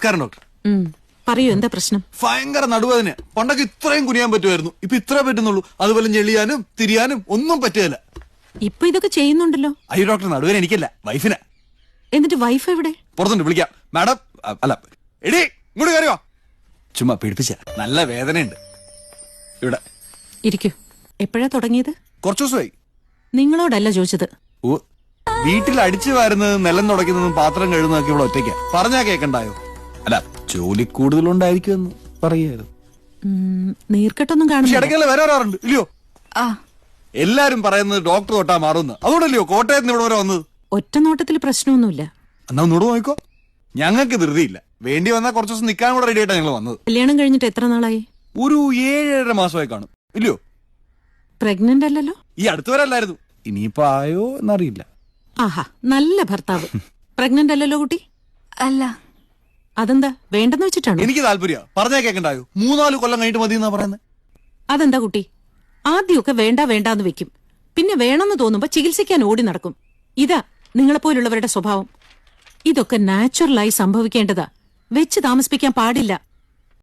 നമസ്കാരം ഡോക്ടർ. പറയൂ, എന്താ പ്രശ്നം? ഭയങ്കര നടുവേദന. പണ്ടൊക്കെ ഇത്രയും കുനിയാൻ പറ്റുമായിരുന്നു, ഇപ്പൊ ഇത്രേ പറ്റുന്നുള്ളൂ. അതുപോലെ ഞെളിയാനും തിരിയാനും ഒന്നും പറ്റുകയില്ല. ഇപ്പൊ ഇതൊക്കെ ചെയ്യുന്നുണ്ടല്ലോ. അയ്യോ ഡോക്ടർ, നടുവേദന എനിക്കല്ല, വൈഫിനാ. എന്നിട്ട് വൈഫ് എവിടെ? പുറത്തുണ്ട്, വിളിക്കാം. മാഡം അല്ല എടീ ഇങ്ങോട്ട് കയറിയോ. ചുമ്മാ പിടിപ്പിച്ച നല്ല വേദനയുണ്ട്. ഇവിടെ ഇരിക്കൂ. എപ്പോഴാ തുടങ്ങിയത്? കുറച്ചു ദിവസമായി. നിങ്ങളോടല്ല ചോദിച്ചത്. ഓ, വീട്ടിൽ അടിച്ചു വാരുന്നതും നിലം തുടയ്ക്കുന്നതും പാത്രം കഴുകുന്നതൊക്കെ ഇവിടെ ഒറ്റയ്ക്കാ. പറഞ്ഞാ കേക്കണ്ടായോ? അല്ല, ജോലി കൂടുതലുണ്ടായിരിക്കുമെന്ന് പറയായിരുന്നു. നീർക്കെട്ടൊന്നും കാണുന്നില്ല. ഇടയ്ക്കല്ലേ വരാറുണ്ട് ഇല്ലയോ? എല്ലാരും പറയുന്നത് ഡോക്ടർ തൊട്ടാ മാറുന്നു. അതുകൊണ്ടല്ലയോ കോട്ടയത്ത് ഇവിടെ വരെ വന്നത്. ഒറ്റ നോട്ടത്തിൽ പ്രശ്നമൊന്നുമില്ല. എന്നാ ഒന്നുകൂടെ നോക്കോ. ഞങ്ങൾക്ക് ധൃതിയില്ല. വേണ്ടി വന്നാൽ കുറച്ചു ദിവസം നിൽക്കാൻ കൂടെ റെഡി ആയിട്ടാ ഞങ്ങൾ വന്നത്. കല്യാണം കഴിഞ്ഞിട്ട് എത്ര നാളായി? ഒരു 7-7.5 മാസമായി കാണും ഇല്ലയോ? പ്രഗ്നന്റ് അല്ലല്ലോ? ഈ അടുത്ത് വരെ അല്ലായിരുന്നു. ഇനിയിപ്പോ ആയോ എന്നറിയില്ല. ആഹാ, നല്ല ഭർത്താവ്. പ്രഗ്നന്റ് അല്ലല്ലോ കുട്ടി? അല്ല. അതെന്താ, വേണ്ടെന്ന് വെച്ചിട്ടാണ്? എനിക്ക് താല്പര്യ. പറഞ്ഞാ കേക്കണ്ടായോ? 3-4 കൊല്ലം കഴിഞ്ഞിട്ട് മതി എന്നാ പറയുന്നത്. അതെന്താ കുട്ടി? ആദ്യമൊക്കെ വേണ്ടാന്ന് വെക്കും, പിന്നെ വേണമെന്ന് തോന്നുമ്പോ ചികിത്സിക്കാൻ ഓടി നടക്കും. ഇതാ നിങ്ങളെപ്പോലുള്ളവരുടെ സ്വഭാവം. ഇതൊക്കെ നാച്ചുറലായി സംഭവിക്കേണ്ടതാ. വെച്ച് താമസിപ്പിക്കാൻ പാടില്ല.